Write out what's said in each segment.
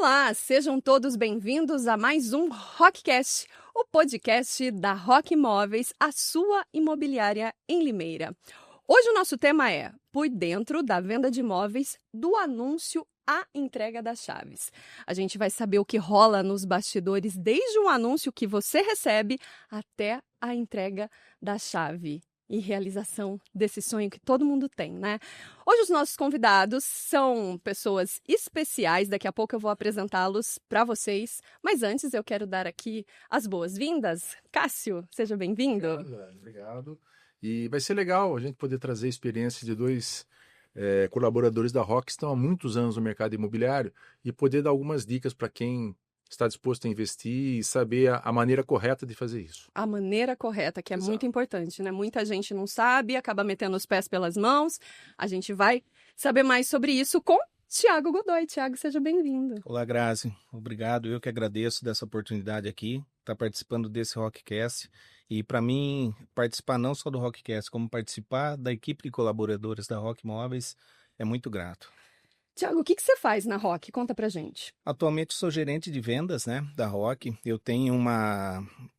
Olá, sejam todos bem-vindos a mais um Rockcast, o podcast da Rock Imóveis, a sua imobiliária em Limeira. Hoje o nosso tema é Por Dentro da Venda de Imóveis, do anúncio à entrega das chaves. A gente vai saber o que rola nos bastidores, desde um anúncio que você recebe até a entrega da chave. E realização desse sonho que todo mundo tem, né? Hoje os nossos convidados são pessoas especiais, daqui a pouco eu vou apresentá-los para vocês, mas antes eu quero dar aqui as boas-vindas. Cássio, seja bem-vindo. Obrigado. E vai ser legal a gente poder trazer a experiência de dois colaboradores da Rock que estão há muitos anos no mercado imobiliário e poder dar algumas dicas para quem está disposto a investir e saber a maneira correta de fazer isso. A maneira correta, que é Exato. muito importante, né? Muita gente não sabe, acaba metendo os pés pelas mãos. A gente vai saber mais sobre isso com Thiago Godoy. Thiago, seja bem-vindo. Olá, Grazi. Obrigado. Eu que agradeço dessa oportunidade aqui, estar participando desse Rockcast. E para mim, participar não só do Rockcast, como participar da equipe de colaboradores da Rock Imóveis é muito grato. Thiago, o que você faz na Rock? Conta pra gente. Atualmente sou gerente de vendas, da Rock. Eu tenho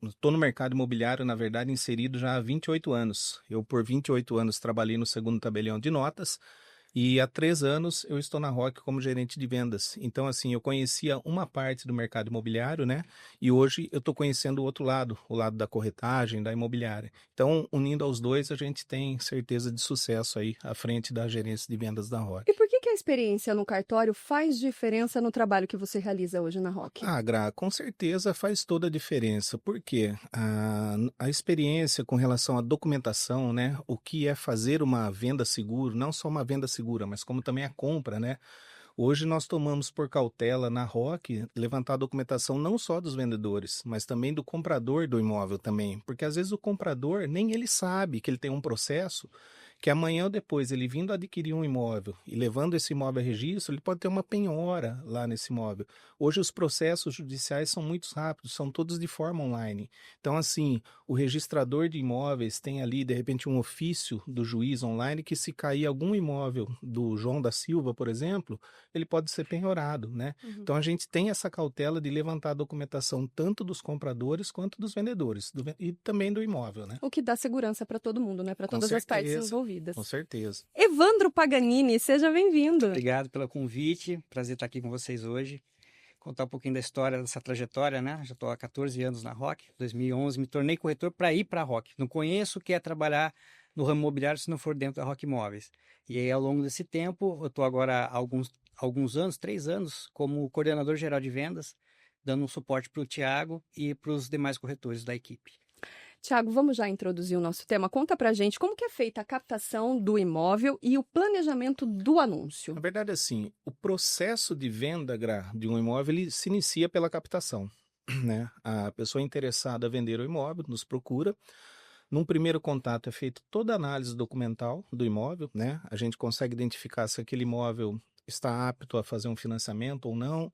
estou no mercado imobiliário, na verdade, inserido já há 28 anos. Eu, por 28 anos, trabalhei no segundo tabelião de notas e há 3 anos eu estou na Rock como gerente de vendas. Então, assim, eu conhecia uma parte do mercado imobiliário, e hoje eu estou conhecendo o outro lado, o lado da corretagem, da imobiliária. Então, unindo aos dois, a gente tem certeza de sucesso aí à frente da gerência de vendas da Rock. E por que a experiência no cartório faz diferença no trabalho que você realiza hoje na Rock? Gra, com certeza faz toda a diferença, porque a experiência com relação à documentação, o que é fazer uma venda segura, não só uma venda segura, mas como também a compra, Hoje nós tomamos por cautela na Rock levantar a documentação não só dos vendedores, mas também do comprador do imóvel também, porque às vezes o comprador nem ele sabe que ele tem um processo que amanhã ou depois ele vindo adquirir um imóvel e levando esse imóvel a registro, ele pode ter uma penhora lá nesse imóvel. Hoje os processos judiciais são muito rápidos, são todos de forma online. Então, assim, o registrador de imóveis tem ali, de repente, um ofício do juiz online que se cair algum imóvel do João da Silva, por exemplo, ele pode ser penhorado, Então, a gente tem essa cautela de levantar a documentação tanto dos compradores quanto dos vendedores e também do imóvel, O que dá segurança para todo mundo, para todas as partes envolvidas. Com certeza. Evandro Paganini, seja bem-vindo. Obrigado pelo convite, prazer estar aqui com vocês hoje. Contar um pouquinho da história, dessa trajetória, Já estou há 14 anos na Rock, 2011 me tornei corretor para ir para a Rock. Não conheço o que é trabalhar no ramo imobiliário se não for dentro da Rock Imóveis. E aí, ao longo desse tempo, eu estou agora há alguns anos, 3 anos, como coordenador geral de vendas, dando um suporte para o Thiago e para os demais corretores da equipe. Thiago, vamos já introduzir o nosso tema. Conta pra gente como que é feita a captação do imóvel e o planejamento do anúncio. Na verdade, assim, o processo de venda de um imóvel ele se inicia pela captação, A pessoa interessada a vender o imóvel nos procura. Num primeiro contato é feita toda a análise documental do imóvel, A gente consegue identificar se aquele imóvel está apto a fazer um financiamento ou não.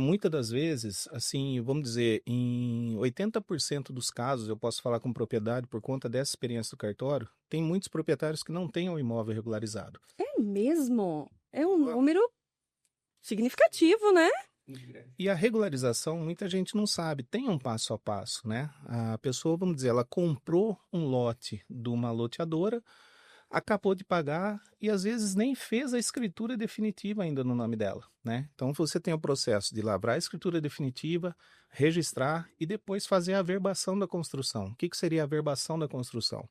Muitas das vezes, assim, vamos dizer, em 80% dos casos, eu posso falar com propriedade por conta dessa experiência do cartório, tem muitos proprietários que não têm o imóvel regularizado. É mesmo? É um número significativo, né? E a regularização, muita gente não sabe, tem um passo a passo, A pessoa, vamos dizer, ela comprou um lote de uma loteadora, acabou de pagar e às vezes nem fez a escritura definitiva ainda no nome dela, Então você tem o processo de lavrar a escritura definitiva, registrar e depois fazer a averbação da construção. O que seria a averbação da construção?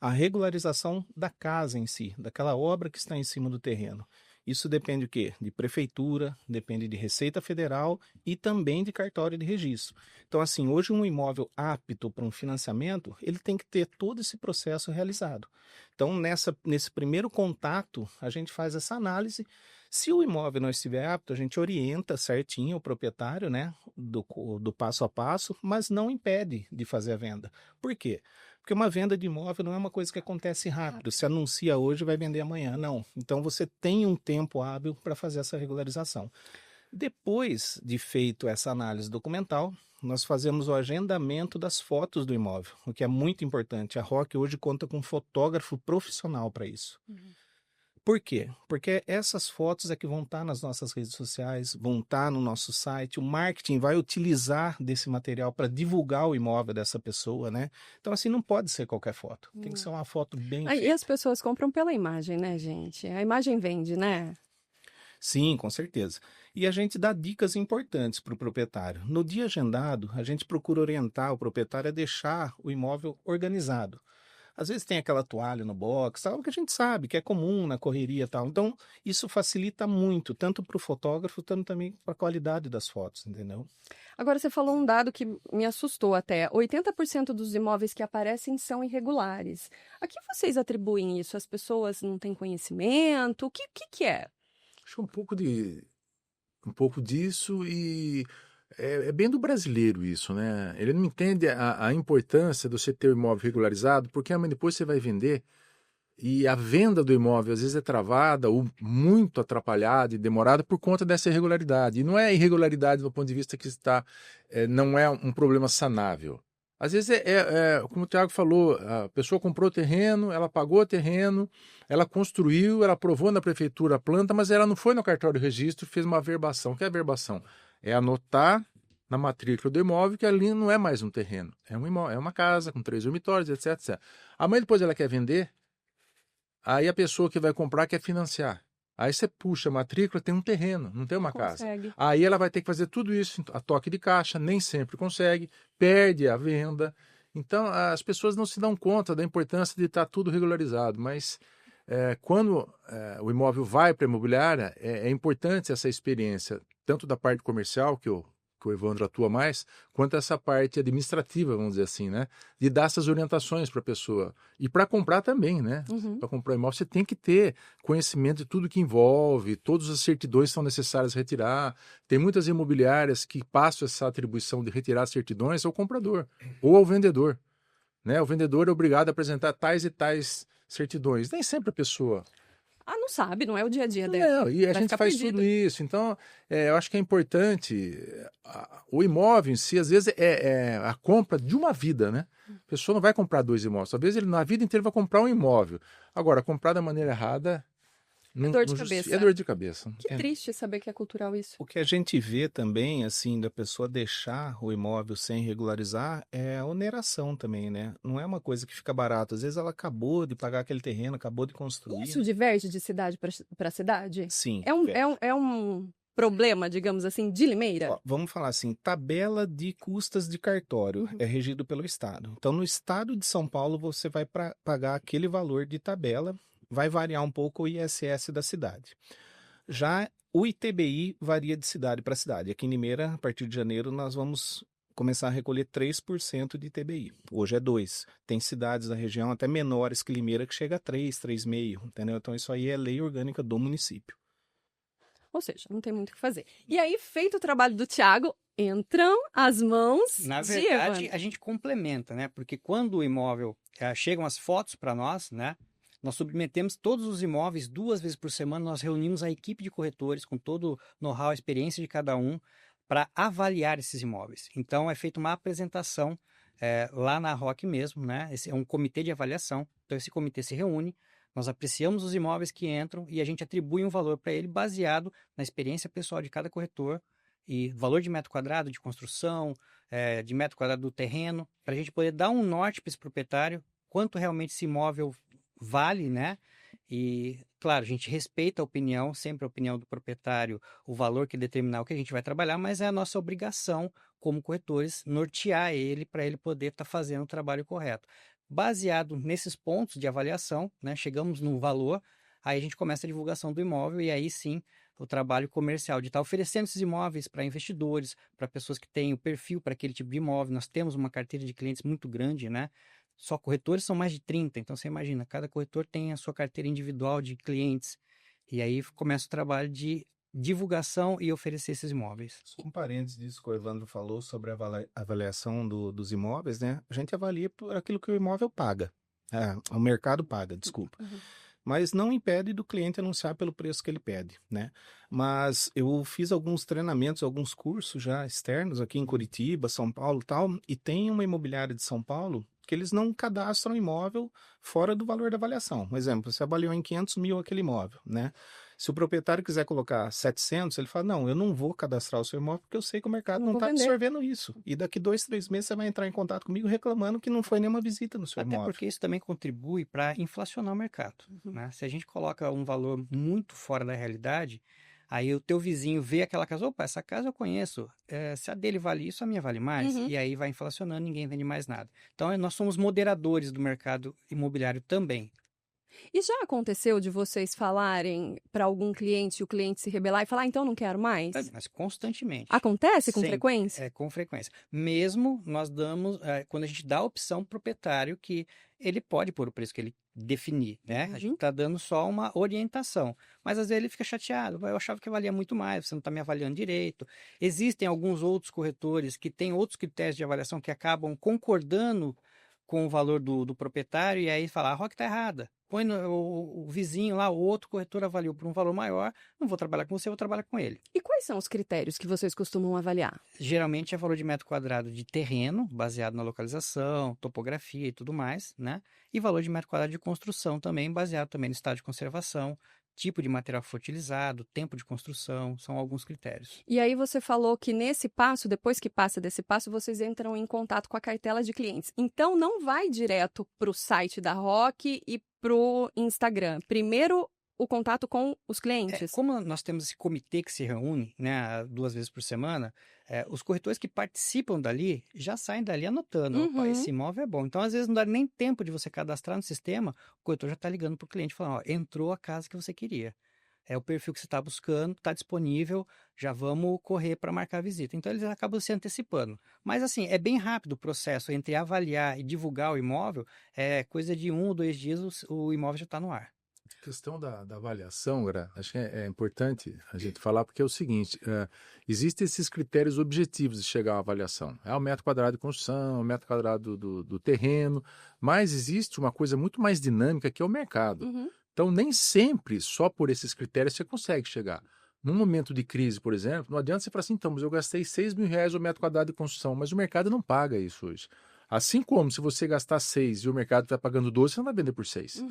A regularização da casa em si, daquela obra que está em cima do terreno. Isso depende de quê? De prefeitura, depende de Receita Federal e também de cartório de registro. Então, assim, hoje um imóvel apto para um financiamento, ele tem que ter todo esse processo realizado. Então, nesse primeiro contato, a gente faz essa análise. Se o imóvel não estiver apto, a gente orienta certinho o proprietário, do passo a passo, mas não impede de fazer a venda. Por quê? Porque uma venda de imóvel não é uma coisa que acontece rápido. Se anuncia hoje, vai vender amanhã. Não. Então, você tem um tempo hábil para fazer essa regularização. Depois de feito essa análise documental, nós fazemos o agendamento das fotos do imóvel, o que é muito importante. A Rock hoje conta com um fotógrafo profissional para isso. Por quê? Porque essas fotos é que vão estar nas nossas redes sociais, vão estar no nosso site, o marketing vai utilizar desse material para divulgar o imóvel dessa pessoa, né? Então, assim, não pode ser qualquer foto. Tem que ser uma foto bem E feita. as pessoas compram pela imagem, né, gente? A imagem vende, né? Sim, com certeza. E a gente dá dicas importantes para o proprietário. No dia agendado, a gente procura orientar o proprietário a deixar o imóvel organizado. Às vezes tem aquela toalha no box, algo que a gente sabe que é comum na correria e tal. Então, isso facilita muito, tanto para o fotógrafo, tanto também para a qualidade das fotos, entendeu? Agora, você falou um dado que me assustou até. 80% dos imóveis que aparecem são irregulares. A que vocês atribuem isso? As pessoas não têm conhecimento? O que é? Acho que um pouco disso e é bem do brasileiro isso, né? Ele não entende a importância de você ter o imóvel regularizado, porque amanhã depois você vai vender e a venda do imóvel às vezes é travada ou muito atrapalhada e demorada por conta dessa irregularidade. E não é irregularidade do ponto de vista que não é um problema sanável. Às vezes como o Thiago falou, a pessoa comprou o terreno, ela pagou o terreno, ela construiu, ela aprovou na prefeitura a planta, mas ela não foi no cartório de registro e fez uma averbação. O que é averbação? É anotar na matrícula do imóvel que ali não é mais um terreno, é um imóvel, é uma casa com 3 dormitórios, etc, etc. Amanhã depois ela quer vender, aí a pessoa que vai comprar quer financiar. Aí você puxa a matrícula, tem um terreno, não tem uma casa. Consegue. Aí ela vai ter que fazer tudo isso a toque de caixa, nem sempre consegue, perde a venda. Então as pessoas não se dão conta da importância de estar tudo regularizado, mas quando o imóvel vai para a imobiliária, é importante essa experiência, tanto da parte comercial, que o Evandro atua mais, quanto essa parte administrativa, vamos dizer assim, né? De dar essas orientações para a pessoa. E para comprar também, né? Uhum. Para comprar imóvel, você tem que ter conhecimento de tudo que envolve, todas as certidões são necessárias retirar. Tem muitas imobiliárias que passam essa atribuição de retirar as certidões ao comprador ou ao vendedor, né? O vendedor é obrigado a apresentar tais e tais certidões. Nem sempre a pessoa... Não sabe, não é o dia a dia dela. Não, e a Vai gente ficar faz perdido. tudo isso. Então, eu acho que é importante. O imóvel em si, às vezes, é a compra de uma vida, né? A pessoa não vai comprar 2 imóveis. Talvez ele, na vida inteira, vai comprar um imóvel. Agora, comprar da maneira errada... Dor de cabeça. É dor de cabeça. Que triste saber que é cultural isso. O que a gente vê também, assim, da pessoa deixar o imóvel sem regularizar é a oneração também, né? Não é uma coisa que fica barata. Às vezes ela acabou de pagar aquele terreno, acabou de construir. Isso diverge de cidade para cidade? Sim. É um problema, digamos assim, de Limeira? Ó, vamos falar assim, tabela de custas de cartório é regido pelo Estado. Então, no Estado de São Paulo, você vai pagar aquele valor de tabela, vai variar um pouco o ISS da cidade. Já o ITBI varia de cidade para cidade. Aqui em Limeira, a partir de janeiro, nós vamos começar a recolher 3% de ITBI. Hoje é 2%. Tem cidades da região até menores que Limeira que chega a 3%, 3,5%, entendeu? Então, isso aí é lei orgânica do município. Ou seja, não tem muito o que fazer. E aí, feito o trabalho do Thiago, entram as mãos Na de verdade, Evandro. a gente complementa, né? Porque quando o imóvel chegam as fotos para nós, né? Nós submetemos todos os imóveis 2 vezes por semana, nós reunimos a equipe de corretores com todo o know-how, a experiência de cada um para avaliar esses imóveis. Então, é feita uma apresentação lá na ROC mesmo, né? Esse é um comitê de avaliação. Então, esse comitê se reúne, nós apreciamos os imóveis que entram e a gente atribui um valor para ele baseado na experiência pessoal de cada corretor e valor de metro quadrado de construção, de metro quadrado do terreno, para a gente poder dar um norte para esse proprietário, quanto realmente esse imóvel vale, né? E, claro, a gente respeita a opinião, sempre a opinião do proprietário, o valor que determinar o que a gente vai trabalhar, mas é a nossa obrigação, como corretores, nortear ele para ele poder estar fazendo o trabalho correto. Baseado nesses pontos de avaliação, né? Chegamos num valor, aí a gente começa a divulgação do imóvel e aí sim o trabalho comercial de estar oferecendo esses imóveis para investidores, para pessoas que têm o perfil para aquele tipo de imóvel. Nós temos uma carteira de clientes muito grande, né? Só corretores são mais de 30, então você imagina, cada corretor tem a sua carteira individual de clientes. E aí começa o trabalho de divulgação e oferecer esses imóveis. Um parênteses disso que o Evandro falou sobre a avaliação dos imóveis, né? A gente avalia por aquilo que o imóvel paga. O mercado paga, desculpa. Uhum. Mas não impede do cliente anunciar pelo preço que ele pede, né? Mas eu fiz alguns treinamentos, alguns cursos já externos aqui em Curitiba, São Paulo e tal, e tem uma imobiliária de São Paulo que eles não cadastram imóvel fora do valor da avaliação. Um exemplo, você avaliou em 500 mil aquele imóvel, né? Se o proprietário quiser colocar 700, ele fala, não, eu não vou cadastrar o seu imóvel porque eu sei que o mercado não está absorvendo isso. E daqui 2, 3 meses você vai entrar em contato comigo reclamando que não foi nenhuma visita no seu imóvel. Até porque isso também contribui para inflacionar o mercado. Né? Se a gente coloca um valor muito fora da realidade, aí o teu vizinho vê aquela casa, opa, essa casa eu conheço, se a dele vale isso, a minha vale mais, e aí vai inflacionando, ninguém vende mais nada. Então, nós somos moderadores do mercado imobiliário também. E já aconteceu de vocês falarem para algum cliente, o cliente se rebelar e falar, então não quero mais? Mas constantemente. Acontece com Sempre, frequência? com frequência. Mesmo nós damos, quando a gente dá a opção pro proprietário que ele pode pôr o preço que ele definir, né? A gente está dando só uma orientação. Mas às vezes ele fica chateado. Eu achava que valia muito mais, você não está me avaliando direito. Existem alguns outros corretores que têm outros critérios de avaliação que acabam concordando com o valor do proprietário e aí fala, a ROC está errada. Põe o vizinho lá, o outro corretor avaliou por um valor maior, não vou trabalhar com você, vou trabalhar com ele. E quais são os critérios que vocês costumam avaliar? Geralmente é valor de metro quadrado de terreno, baseado na localização, topografia e tudo mais, né? E valor de metro quadrado de construção também, baseado também no estado de conservação, tipo de material que foi utilizado, tempo de construção, são alguns critérios. E aí você falou que nesse passo, depois que passa desse passo, vocês entram em contato com a cartela de clientes. Então não vai direto para o site da ROC e para o Instagram. Primeiro o contato com os clientes. Como nós temos esse comitê que se reúne, né, 2 vezes por semana, os corretores que participam dali já saem dali anotando, opa, esse imóvel é bom. Então, às vezes, não dá nem tempo de você cadastrar no sistema, o corretor já está ligando para o cliente falando, ó, entrou a casa que você queria. É o perfil que você está buscando, está disponível, já vamos correr para marcar a visita. Então, eles acabam se antecipando. Mas, assim, é bem rápido o processo entre avaliar e divulgar o imóvel, é coisa de 1 ou 2 dias o imóvel já está no ar. A questão da avaliação, acho que é importante a gente falar, porque é o seguinte, existem esses critérios objetivos de chegar à avaliação. É o metro quadrado de construção, o metro quadrado do terreno, mas existe uma coisa muito mais dinâmica que é o mercado. Então, nem sempre, só por esses critérios, você consegue chegar. Num momento de crise, por exemplo, não adianta você falar assim, então, mas eu gastei R$6.000 o metro quadrado de construção, mas o mercado não paga isso hoje. Assim como se você gastar 6 e o mercado está pagando 12, você não vai vender por 6.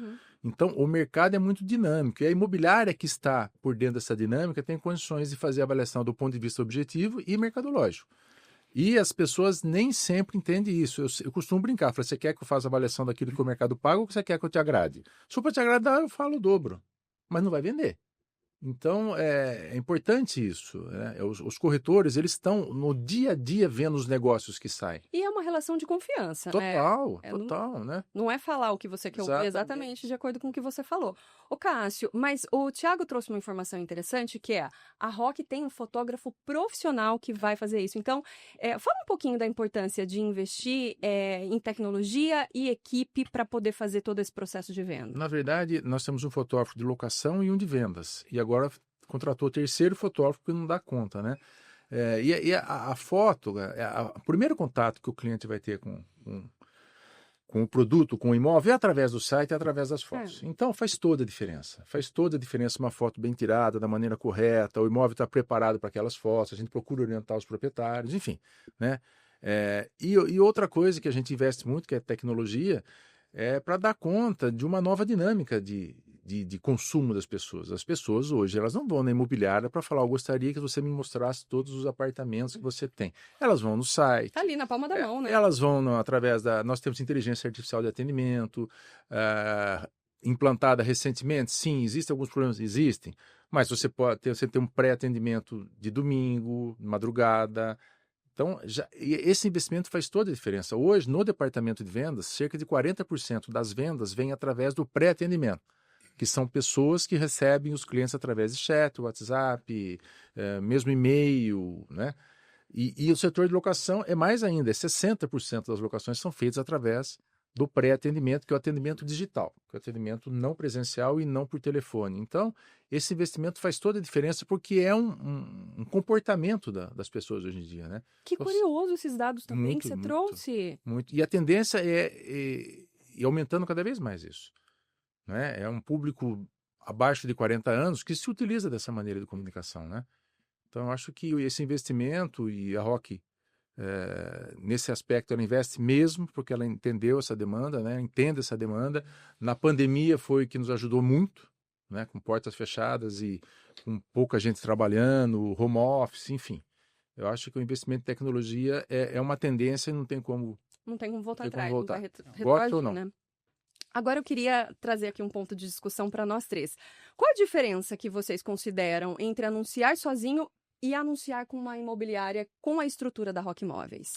Então, o mercado é muito dinâmico. E a imobiliária que está por dentro dessa dinâmica tem condições de fazer a avaliação do ponto de vista objetivo e mercadológico. E as pessoas nem sempre entendem isso. Eu costumo brincar. Falo, você quer que eu faça a avaliação daquilo que o mercado paga ou você quer que eu te agrade? Se for para te agradar, eu falo o dobro. Mas não vai vender. Então, é importante isso. Né? Os corretores, eles estão no dia a dia vendo os negócios que saem. E é uma relação de confiança, né? Total, né? Não é falar o que você quer ouvir exatamente de acordo com o que você falou. Ô, Cássio, mas o Thiago trouxe uma informação interessante, que é a ROC tem um fotógrafo profissional que vai fazer isso. Então, fala um pouquinho da importância de investir em tecnologia e equipe para poder fazer todo esse processo de venda. Na verdade, nós temos um fotógrafo de locação e um de vendas. E agora contratou o terceiro fotógrafo que não dá conta, né? A foto, o primeiro contato que o cliente vai ter com o produto, com o imóvel, é através do site, é através das fotos. Então, faz toda a diferença. Faz toda a diferença uma foto bem tirada, da maneira correta, o imóvel está preparado para aquelas fotos, a gente procura orientar os proprietários, enfim, né? E outra coisa que a gente investe muito, que é tecnologia, é para dar conta de uma nova dinâmica de consumo das pessoas. As pessoas hoje, elas não vão na imobiliária para falar, eu gostaria que você me mostrasse todos os apartamentos que você tem. Elas vão no site. Está ali na palma da mão, né? Elas vão através da... Nós temos inteligência artificial de atendimento, implantada recentemente. Sim, existem alguns problemas? Existem. Mas você tem um pré-atendimento de domingo, madrugada. Então, esse investimento faz toda a diferença. Hoje, no departamento de vendas, cerca de 40% das vendas vem através do pré-atendimento, que são pessoas que recebem os clientes através de chat, WhatsApp, mesmo e-mail, né? E o setor de locação é mais ainda, 60% das locações são feitas através do pré-atendimento, que é o atendimento digital, que é o atendimento não presencial e não por telefone. Então, esse investimento faz toda a diferença porque é um comportamento das pessoas hoje em dia, né? Que curioso esses dados também que você trouxe. Muito. E a tendência é aumentando cada vez mais isso. Né? É um público abaixo de 40 anos que se utiliza dessa maneira de comunicação, né? Então, eu acho que esse investimento, e a ROC nesse aspecto ela investe mesmo, porque ela entendeu essa demanda, né? Entende essa demanda. Na pandemia foi o que nos ajudou muito, né? Com portas fechadas e com pouca gente trabalhando, home office, enfim. Eu acho que o investimento em tecnologia é uma tendência e não tem como... Não tem como voltar Não tem como atrás, voltar. não vai Goste retroagir, ou não. né? Agora eu queria trazer aqui um ponto de discussão para nós três. Qual a diferença que vocês consideram entre anunciar sozinho e anunciar com uma imobiliária com a estrutura da Rock Imóveis?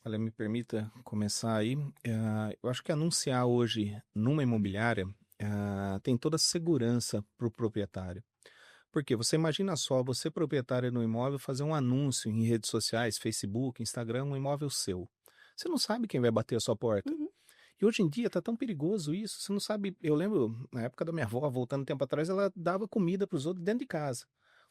Olha, me permita começar aí. Eu acho que anunciar hoje numa imobiliária tem toda a segurança para o proprietário. Porque você imagina só, você proprietário no imóvel fazer um anúncio em redes sociais, Facebook, Instagram, um imóvel seu. Você não sabe quem vai bater a sua porta. Uhum. E hoje em dia tá tão perigoso isso, você não sabe. Eu lembro, na época da minha avó, voltando tempo atrás, ela dava comida para os outros dentro de casa.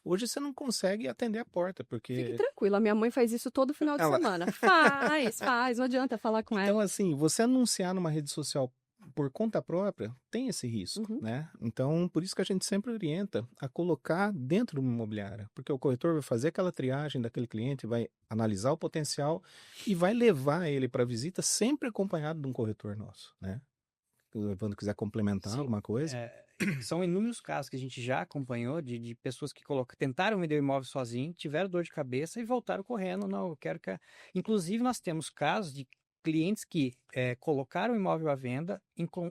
Hoje você não consegue atender a porta, Fique porque... tranquila, minha mãe faz isso todo final de Ela- semana. Faz, não adianta falar com Então, ela. assim, você anunciar numa rede social por conta própria tem esse risco, Uhum. né? Então, por isso que a gente sempre orienta a colocar dentro de uma imobiliária, porque o corretor vai fazer aquela triagem daquele cliente, vai analisar o potencial e vai levar ele para visita sempre acompanhado de um corretor nosso, né? Quando quiser complementar Sim, alguma coisa. São inúmeros casos que a gente já acompanhou de pessoas que tentaram vender o imóvel sozinho, tiveram dor de cabeça e voltaram correndo. Não, eu quero que. Inclusive, nós temos casos de clientes que colocaram o imóvel à venda,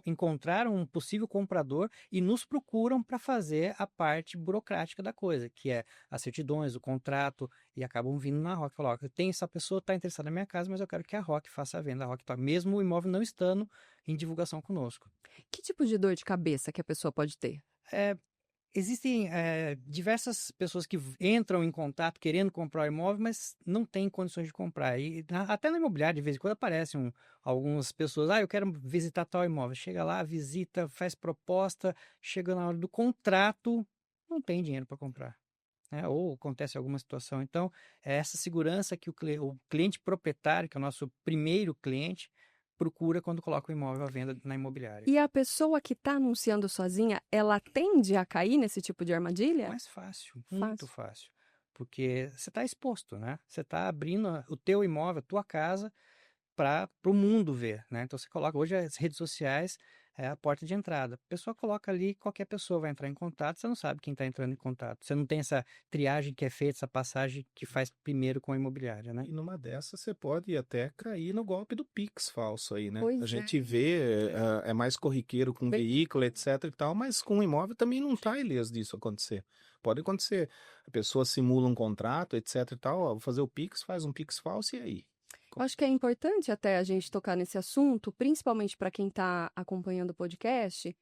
encontraram um possível comprador e nos procuram para fazer a parte burocrática da coisa, que é as certidões, o contrato, e acabam vindo na Rock. Falam, ó, tem essa pessoa está interessada na minha casa, mas eu quero que a Rock faça a venda. A Rock tá, mesmo o imóvel não estando em divulgação conosco. Que tipo de dor de cabeça que a pessoa pode ter? Existem diversas pessoas que entram em contato querendo comprar o imóvel, mas não têm condições de comprar. E até na imobiliária, de vez em quando, aparecem algumas pessoas. Eu quero visitar tal imóvel. Chega lá, visita, faz proposta, chega na hora do contrato, não tem dinheiro para comprar. Né? Ou acontece alguma situação. Então, é essa segurança que o cliente proprietário, que é o nosso primeiro cliente, procura quando coloca o imóvel à venda na imobiliária. E a pessoa que está anunciando sozinha, ela tende a cair nesse tipo de armadilha? Mais fácil, muito fácil. Porque você está exposto, né? Você está abrindo o teu imóvel, a tua casa, para o mundo ver, né? Então você coloca, hoje as redes sociais é a porta de entrada. A pessoa coloca ali, qualquer pessoa vai entrar em contato, você não sabe quem está entrando em contato. Você não tem essa triagem que é feita, essa passagem que faz primeiro com a imobiliária, né? E numa dessas você pode até cair no golpe do Pix falso aí, né? Pois A gente vê, é mais corriqueiro com veículo, etc e tal, mas com imóvel também não tá ileso disso acontecer. Pode acontecer. A pessoa simula um contrato, etc e tal, vou fazer o Pix, faz um Pix falso e aí? Eu acho que é importante até a gente tocar nesse assunto, principalmente para quem está acompanhando o podcast,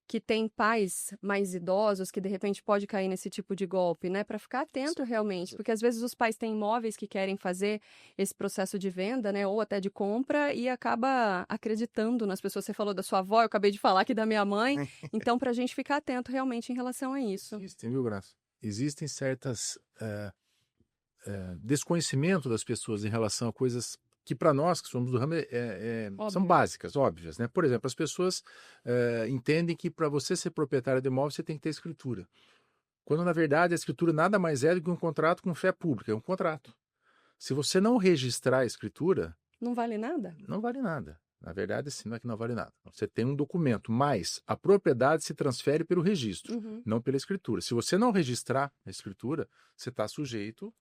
que tem pais mais idosos que de repente pode cair nesse tipo de golpe, né? Para ficar atento realmente, porque às vezes os pais têm imóveis que querem fazer esse processo de venda, né? Ou até de compra e acaba acreditando nas pessoas. Você falou da sua avó, eu acabei de falar aqui da minha mãe. Então, para a gente ficar atento realmente em relação a isso. Existem, viu, Graça? Existem certas desconhecimento das pessoas em relação a coisas que para nós que somos do ramo são básicas, óbvias, né? Por exemplo, as pessoas entendem que para você ser proprietário de imóvel você tem que ter escritura, quando na verdade a escritura nada mais é do que um contrato com fé pública, é um contrato. Se você não registrar a escritura, não vale nada? Não vale nada. Na verdade, assim, não é que não vale nada. Você tem um documento, mas a propriedade se transfere pelo registro, não pela escritura. Se você não registrar a escritura, você está sujeito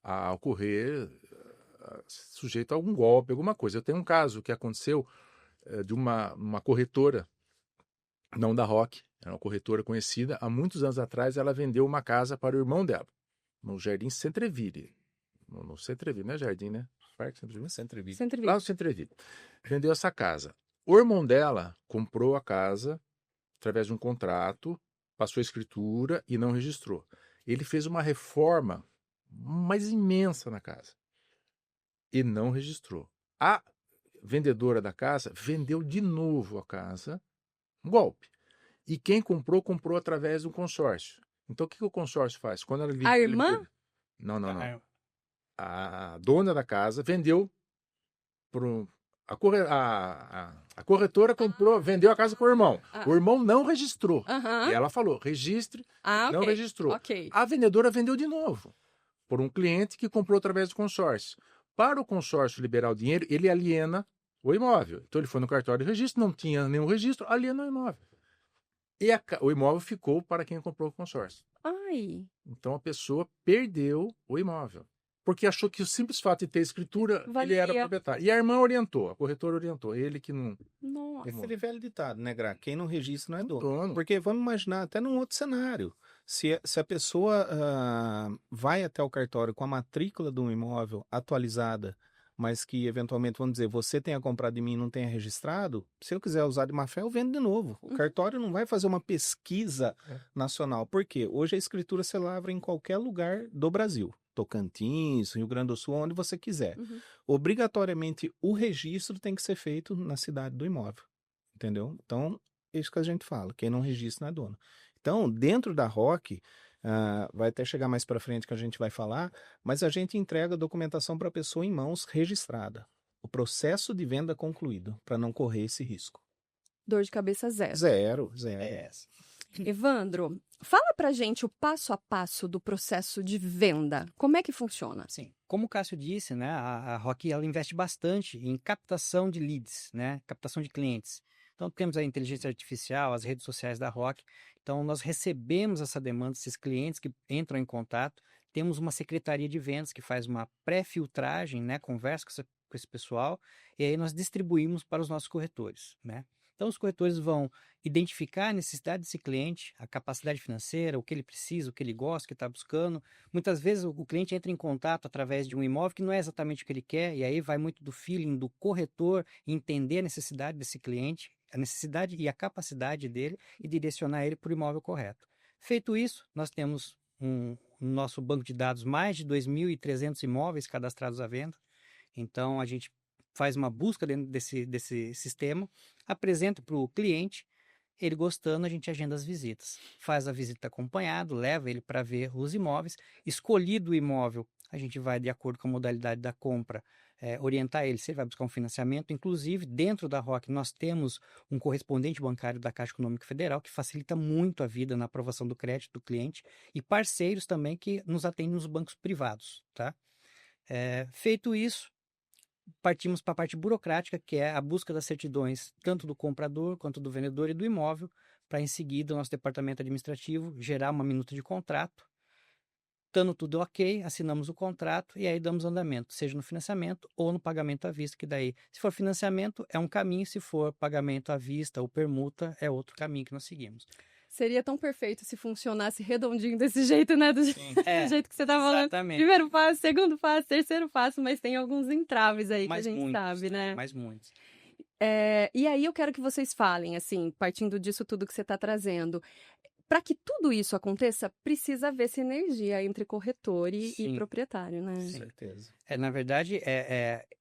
a ocorrer, sujeito a algum golpe, alguma coisa. Eu tenho um caso que aconteceu de uma corretora, não da Rock, era uma corretora conhecida. Há muitos anos atrás, ela vendeu uma casa para o irmão dela, no Jardim Centreville. No Centreville, não é Jardim, né? Parque Centreville. Centreville. Lá no Centreville. Vendeu essa casa. O irmão dela comprou a casa através de um contrato, passou a escritura e não registrou. Ele fez uma reforma mais imensa na casa e não registrou. A vendedora da casa vendeu de novo a casa, um golpe. E quem comprou, comprou através do consórcio. Então, o que o consórcio faz? Quando ela a irmã? Não. A dona da casa vendeu a corretora comprou, vendeu a casa para o irmão. O irmão não registrou. E ela falou, registre, não registrou. A vendedora vendeu de novo por um cliente que comprou através do consórcio. Para o consórcio liberar o dinheiro, ele aliena o imóvel. Então ele foi no cartório de registro, não tinha nenhum registro, aliena o imóvel. E o imóvel ficou para quem comprou o consórcio. Ai, Então a pessoa perdeu o imóvel. Porque achou que o simples fato de ter escritura, ele era valia. proprietário. E a irmã orientou, a corretora orientou, ele que não... Nossa. Aquele velho ditado, né, Gra? Quem não registra não é dono. Dono. Porque vamos imaginar até num outro cenário. Se a pessoa vai até o cartório com a matrícula de um imóvel atualizada, mas que eventualmente, vamos dizer, você tenha comprado de mim e não tenha registrado, se eu quiser usar de má fé, eu vendo de novo. O cartório não vai fazer uma pesquisa nacional. Por quê? Hoje a escritura se lavra em qualquer lugar do Brasil. Tocantins, Rio Grande do Sul, onde você quiser. Obrigatoriamente, o registro tem que ser feito na cidade do imóvel. Entendeu? Então, é isso que a gente fala. Quem não registra não é dono. Então, dentro da ROC, vai até chegar mais para frente que a gente vai falar, mas a gente entrega a documentação para a pessoa em mãos registrada. O processo de venda concluído, para não correr esse risco. Dor de cabeça zero. Zero. Evandro, fala pra gente o passo a passo do processo de venda. Como é que funciona? Sim. Como o Cássio disse, né, a ROC ela investe bastante em captação de leads, né, captação de clientes. Então, temos a inteligência artificial, as redes sociais da ROC. Então, nós recebemos essa demanda desses clientes que entram em contato. Temos uma secretaria de vendas que faz uma pré-filtragem, né, conversa com esse pessoal, e aí nós distribuímos para os nossos corretores, né? Então, os corretores vão identificar a necessidade desse cliente, a capacidade financeira, o que ele precisa, o que ele gosta, o que está buscando. Muitas vezes o cliente entra em contato através de um imóvel que não é exatamente o que ele quer, e aí vai muito do feeling do corretor entender a necessidade desse cliente, a necessidade e a capacidade dele e direcionar ele para o imóvel correto. Feito isso, nós temos no nosso banco de dados mais de 2.300 imóveis cadastrados à venda. Então, a gente faz uma busca dentro desse sistema, apresenta para o cliente, ele gostando, a gente agenda as visitas. Faz a visita acompanhado, leva ele para ver os imóveis. Escolhido o imóvel, a gente vai, de acordo com a modalidade da compra, orientar ele se ele vai buscar um financiamento. Inclusive, dentro da ROC, nós temos um correspondente bancário da Caixa Econômica Federal, que facilita muito a vida na aprovação do crédito do cliente, e parceiros também que nos atendem nos bancos privados, tá? Feito isso, partimos para a parte burocrática, que é a busca das certidões, tanto do comprador quanto do vendedor e do imóvel, para em seguida o nosso departamento administrativo gerar uma minuta de contrato. Estando tudo ok, assinamos o contrato e aí damos andamento, seja no financiamento ou no pagamento à vista, que daí, se for financiamento, é um caminho, se for pagamento à vista ou permuta, é outro caminho que nós seguimos. Seria tão perfeito se funcionasse redondinho desse jeito, né? Do jeito que você tá falando. Exatamente. Primeiro passo, segundo passo, terceiro passo, mas tem alguns entraves aí Mais que a gente muitos, sabe, né? Mais muitos. E aí eu quero que vocês falem, assim, partindo disso tudo que você está trazendo. Para que tudo isso aconteça, precisa haver sinergia entre corretor e Sim. proprietário, né? Com certeza. Na verdade,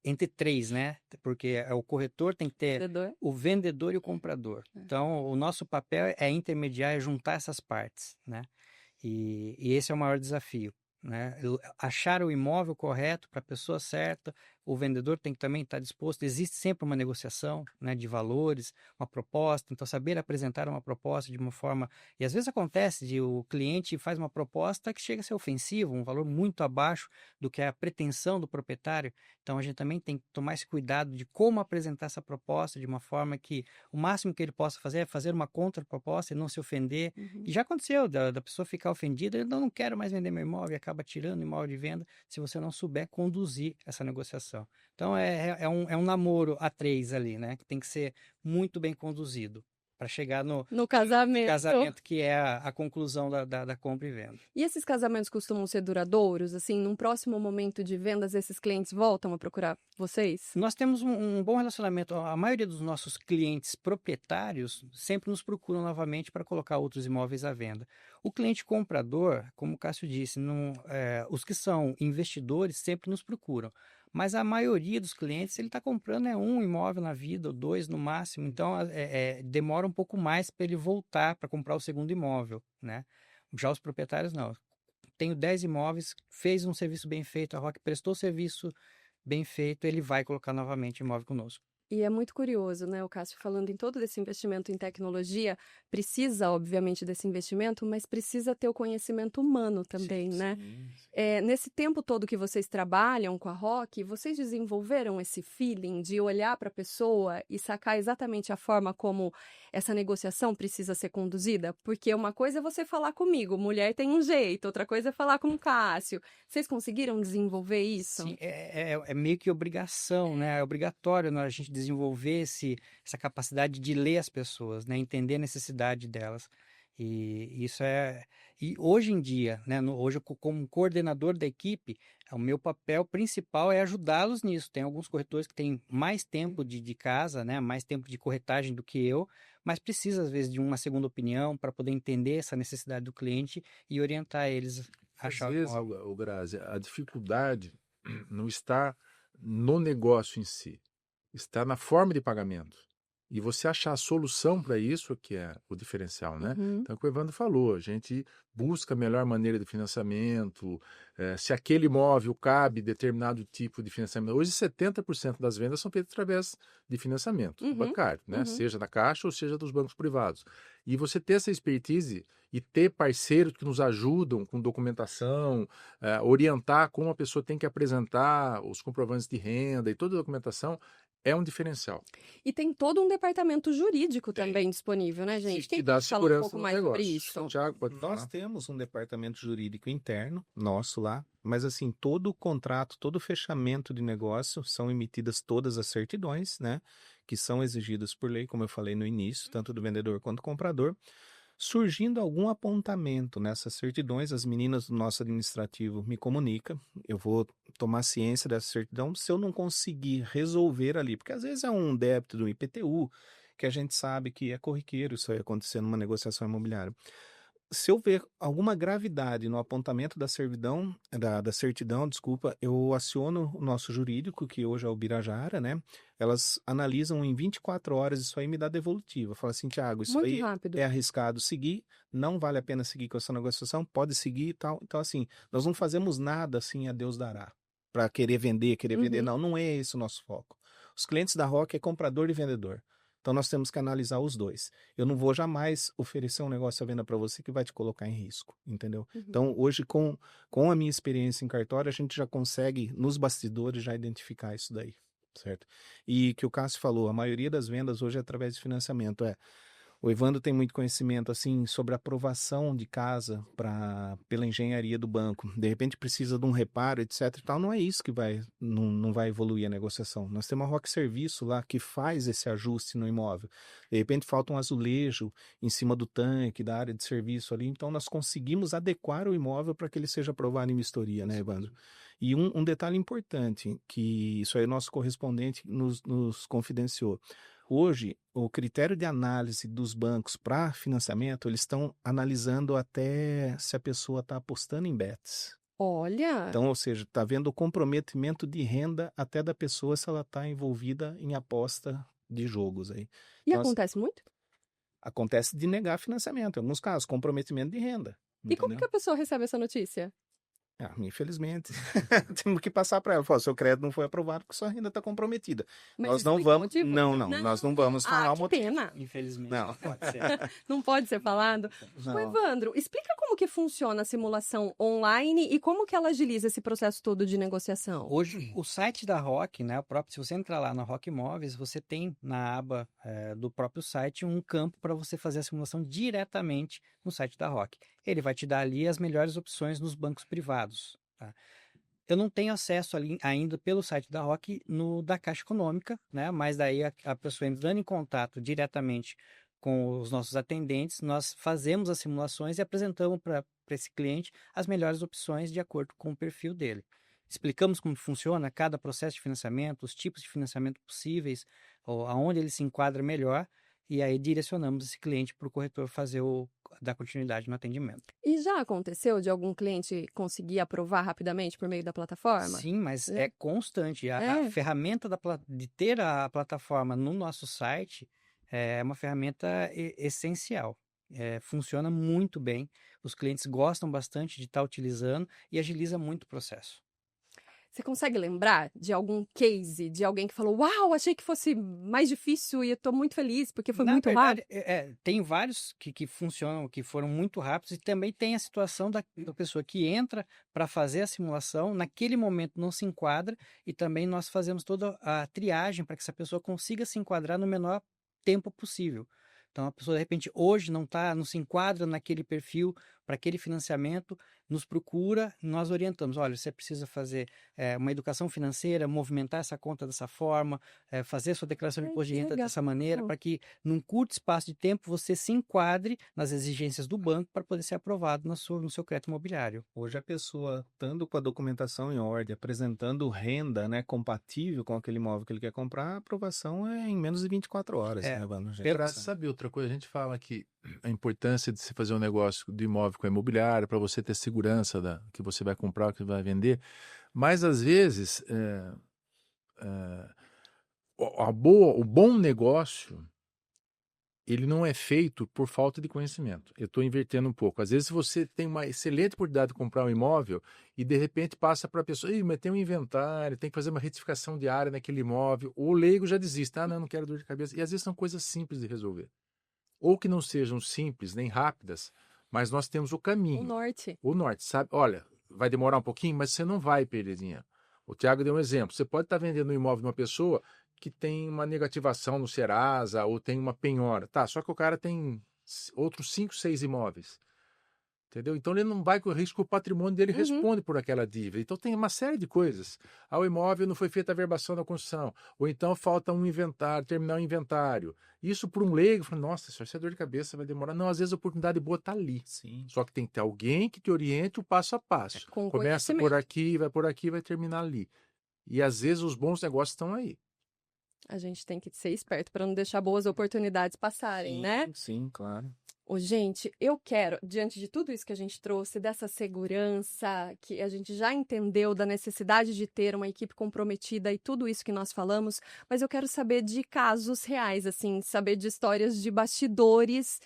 entre três, né? Porque o corretor tem que ter Vendedor. o vendedor e o comprador. Então, o nosso papel é intermediar, é juntar essas partes, né? E esse é o maior desafio, né? Achar o imóvel correto para a pessoa certa, o vendedor tem que também estar disposto, existe sempre uma negociação, né, de valores, uma proposta, então saber apresentar uma proposta de uma forma, e às vezes acontece de o cliente faz uma proposta que chega a ser ofensiva, um valor muito abaixo do que é a pretensão do proprietário, então a gente também tem que tomar esse cuidado de como apresentar essa proposta de uma forma que o máximo que ele possa fazer é fazer uma contraproposta e não se ofender, e já aconteceu da pessoa ficar ofendida, eu não quero mais vender meu imóvel e acaba tirando o imóvel de venda, se você não souber conduzir essa negociação. Então, é um namoro a três ali, né? Que tem que ser muito bem conduzido para chegar no casamento. que é a conclusão da compra e venda. E esses casamentos costumam ser duradouros? Assim, num próximo momento de vendas, esses clientes voltam a procurar vocês? Nós temos um bom relacionamento. A maioria dos nossos clientes proprietários sempre nos procuram novamente para colocar outros imóveis à venda. O cliente comprador, como o Cássio disse, os que são investidores sempre nos procuram. Mas a maioria dos clientes, ele está comprando um imóvel na vida, ou dois no máximo, então demora um pouco mais para ele voltar para comprar o segundo imóvel, né? Já os proprietários não. Tenho 10 imóveis, fez um serviço bem feito, a ROC prestou serviço bem feito, ele vai colocar novamente imóvel conosco. E é muito curioso, né, o Cássio falando em todo esse investimento em tecnologia, precisa, obviamente, desse investimento, mas precisa ter o conhecimento humano também, né? Sim. Nesse tempo todo que vocês trabalham com a Rock, vocês desenvolveram esse feeling de olhar para a pessoa e sacar exatamente a forma como essa negociação precisa ser conduzida? Porque uma coisa é você falar comigo, mulher tem um jeito, outra coisa é falar com o Cássio. Vocês conseguiram desenvolver isso? Sim, é meio que obrigação, né? É obrigatório, né, a gente desenvolver essa capacidade de ler as pessoas, né? Entender a necessidade delas. E isso E hoje em dia, né? Hoje, como coordenador da equipe, o meu papel principal é ajudá-los nisso. Tem alguns corretores que têm mais tempo de casa, né? Mais tempo de corretagem do que eu, mas precisa, às vezes, de uma segunda opinião para poder entender essa necessidade do cliente e orientar eles a Às achar vezes, o Grazi, a dificuldade não está no negócio em si, está na forma de pagamento. E você achar a solução para isso que é o diferencial, né? Uhum. Então, é o que o Evandro falou, a gente busca a melhor maneira de financiamento, se aquele imóvel cabe determinado tipo de financiamento. Hoje, 70% das vendas são feitas através de financiamento bancário, né? Uhum. Seja da Caixa ou seja dos bancos privados. E você ter essa expertise e ter parceiros que nos ajudam com documentação, orientar como a pessoa tem que apresentar os comprovantes de renda e toda a documentação, é um diferencial. E tem todo um departamento jurídico também disponível, né, gente? Quem Que dá pode falar um segurança pouco no mais sobre negócio. isso? Tiago, pode Nós falar. temos um departamento jurídico interno, nosso lá, mas assim, todo o contrato, todo o fechamento de negócio, são emitidas todas as certidões, né, que são exigidas por lei, como eu falei no início, tanto do vendedor quanto do comprador. Surgindo algum apontamento nessas certidões, as meninas do nosso administrativo me comunicam, eu vou tomar ciência dessa certidão se eu não conseguir resolver ali, porque às vezes é um débito do IPTU, que a gente sabe que é corriqueiro isso aí acontecer numa negociação imobiliária. Se eu ver alguma gravidade no apontamento da servidão, da certidão, desculpa, eu aciono o nosso jurídico, que hoje é o Birajara, né? Elas analisam em 24 horas isso aí e me dá devolutiva. Fala assim, Thiago, isso Muito aí rápido. é arriscado seguir, não vale a pena seguir com essa negociação, pode seguir e tal. Então, assim, nós não fazemos nada assim a Deus dará, para querer vender. Não, não é esse o nosso foco. Os clientes da Rock é comprador e vendedor. Então, nós temos que analisar os dois. Eu não vou jamais oferecer um negócio à venda para você que vai te colocar em risco, entendeu? Então, hoje, com a minha experiência em cartório, a gente já consegue, nos bastidores, já identificar isso daí, certo? E que o Cássio falou, a maioria das vendas hoje é através de financiamento. O Evandro tem muito conhecimento assim sobre a aprovação de casa pela engenharia do banco. De repente precisa de um reparo, etc. E tal. Não é isso que não vai evoluir a negociação. Nós temos uma Rock Serviço lá que faz esse ajuste no imóvel. De repente falta um azulejo em cima do tanque, da área de serviço ali. Então nós conseguimos adequar o imóvel para que ele seja aprovado em vistoria, né, Evandro? E um detalhe importante, que isso aí o nosso correspondente nos confidenciou. Hoje, o critério de análise dos bancos para financiamento, eles estão analisando até se a pessoa está apostando em bets. Olha, Então, ou seja, está vendo o comprometimento de renda até da pessoa se ela está envolvida em aposta de jogos aí. e Então, acontece muito? acontece de negar financiamento, em alguns casos, comprometimento de renda. E como Entendeu? que a pessoa recebe essa notícia? Infelizmente, temos que passar para ela. Falar, seu crédito não foi aprovado porque sua renda está comprometida. Mas Nós não explica o vamos. motivo? Não, nós não vamos falar o que motivo. pena. Infelizmente, Não. não pode ser. Não pode ser falado. Não. Ô, Evandro, explica como que funciona a simulação online e como que ela agiliza esse processo todo de negociação. Hoje, o site da Rock, né, se você entrar lá na Rock Imóveis, você tem na aba do próprio site um campo para você fazer a simulação diretamente no site da Rock. Ele vai te dar ali as melhores opções nos bancos privados. Tá? Eu não tenho acesso ali ainda pelo site da Rock no da Caixa Econômica, né? Mas daí a pessoa entrando em contato diretamente com os nossos atendentes, nós fazemos as simulações e apresentamos para esse cliente as melhores opções de acordo com o perfil dele. Explicamos como funciona cada processo de financiamento, os tipos de financiamento possíveis, ou aonde ele se enquadra melhor, e aí direcionamos esse cliente para o corretor dar continuidade no atendimento. E já aconteceu de algum cliente conseguir aprovar rapidamente por meio da plataforma? Sim, mas é constante. A É. ferramenta de ter a plataforma no nosso site é uma ferramenta essencial. Funciona muito bem. Os clientes gostam bastante de estar utilizando e agiliza muito o processo. Você consegue lembrar de algum case, de alguém que falou, uau, achei que fosse mais difícil e eu tô muito feliz porque foi Na muito rápido? verdade, tem vários que funcionam, que foram muito rápidos, e também tem a situação da pessoa que entra para fazer a simulação, naquele momento não se enquadra, e também nós fazemos toda a triagem para que essa pessoa consiga se enquadrar no menor tempo possível. Então, a pessoa, de repente, hoje não se enquadra naquele perfil, para aquele financiamento, nos procura, nós orientamos. Olha, você precisa fazer uma educação financeira, movimentar essa conta dessa forma, fazer sua declaração de Ai, imposto de que renda legal. dessa maneira, para que, num curto espaço de tempo, você se enquadre nas exigências do banco para poder ser aprovado no seu crédito imobiliário. Hoje a pessoa, estando com a documentação em ordem, apresentando renda, né, compatível com aquele imóvel que ele quer comprar, a aprovação é em menos de 24 horas, É, né, Vano? A gente Para sabe. saber outra coisa, a gente fala que a importância de se fazer um negócio de imóvel com a imobiliária, para você ter segurança da que você vai comprar, que vai vender, mas às vezes o bom negócio ele não é feito por falta de conhecimento. Eu estou invertendo um pouco. Às vezes você tem uma excelente oportunidade de comprar um imóvel e de repente passa para a pessoa, mas tem um inventário, tem que fazer uma retificação de área naquele imóvel. O leigo já desiste, não quero dor de cabeça. E às vezes são coisas simples de resolver. Ou que não sejam simples nem rápidas, mas nós temos o O caminho, norte. o norte, sabe? Olha, vai demorar um pouquinho, mas você não vai perder dinheiro. O Tiago deu um exemplo. Você pode estar vendendo um imóvel de uma pessoa que tem uma negativação no Serasa ou tem uma penhora. Tá, só que o cara tem outros 5, 6 imóveis. Entendeu? Então ele não vai correr risco, o patrimônio dele responde por aquela dívida. Então tem uma série de coisas. O imóvel não foi feita a verbação da construção, ou então falta um inventário, terminar o inventário. Isso por um leigo, nossa, isso é dor de cabeça, vai demorar. Não, às vezes a oportunidade boa está ali. Sim. Só que tem que ter alguém que te oriente o passo a passo. Com Começa por aqui, vai terminar ali. E às vezes os bons negócios estão aí. A gente tem que ser esperto para não deixar boas oportunidades passarem, né? Sim, claro. Ô, gente, eu quero, diante de tudo isso que a gente trouxe, dessa segurança, que a gente já entendeu da necessidade de ter uma equipe comprometida e tudo isso que nós falamos, mas eu quero saber de casos reais, assim, saber de histórias de bastidores.